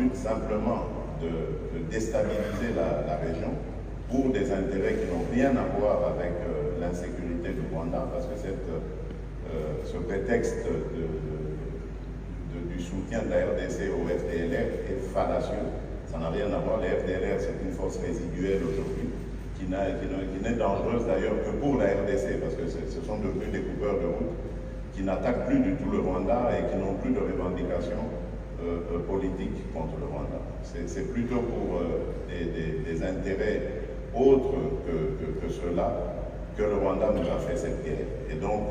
but simplement de déstabiliser la région pour des intérêts qui n'ont rien à voir avec l'insécurité du Rwanda, parce que ce prétexte du soutien de la RDC au FDLR est fallacieux. Ça n'a rien à voir. Le FDLR, c'est une force résiduelle aujourd'hui, qui n'est dangereuse d'ailleurs que pour la RDC, parce que ce sont devenus des coupeurs de route, qui n'attaquent plus du tout le Rwanda et qui n'ont plus de revendications politiques contre le Rwanda. C'est plutôt pour des intérêts autres que ceux-là que le Rwanda nous a fait cette guerre. Et donc,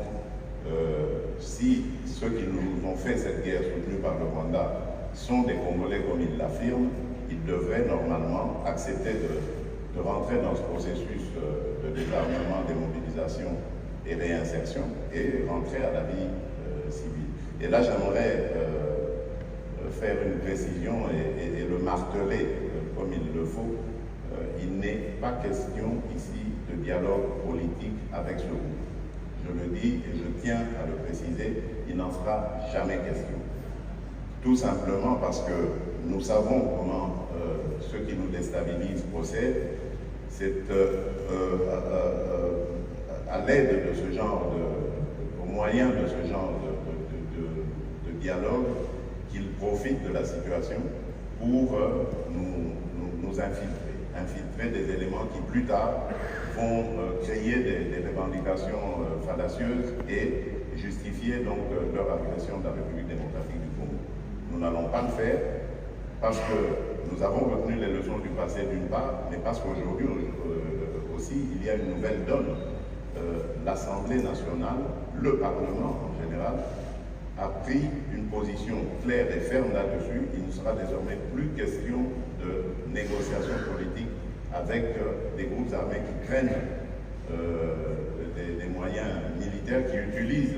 si ceux qui nous ont fait cette guerre soutenue par le Rwanda sont des Congolais comme ils l'affirment, ils devraient normalement accepter de rentrer dans ce processus de désarmement, démobilisation et réinsertion et rentrer à la vie civile. Et là, j'aimerais faire une précision et le marteler comme il le faut. Il n'est pas question ici de dialogue politique avec ce groupe. Je le dis et je tiens à le préciser, il n'en sera jamais question. Tout simplement parce que nous savons comment ceux qui nous déstabilisent procèdent. C'est à l'aide de ce genre au moyen de ce genre de dialogue qu'ils profitent de la situation pour nous infiltrer des éléments qui plus tard vont créer des revendications fallacieuses et justifier donc leur agression de la République démocratique du Congo. Nous n'allons pas le faire parce que nous avons retenu les leçons du passé d'une part, mais parce qu'aujourd'hui aussi il y a une nouvelle donne. L'Assemblée nationale, le Parlement en général, a pris une position claire et ferme là-dessus. Il ne sera désormais plus question de négociation politique avec des groupes armés qui craignent des moyens militaires, qui utilisent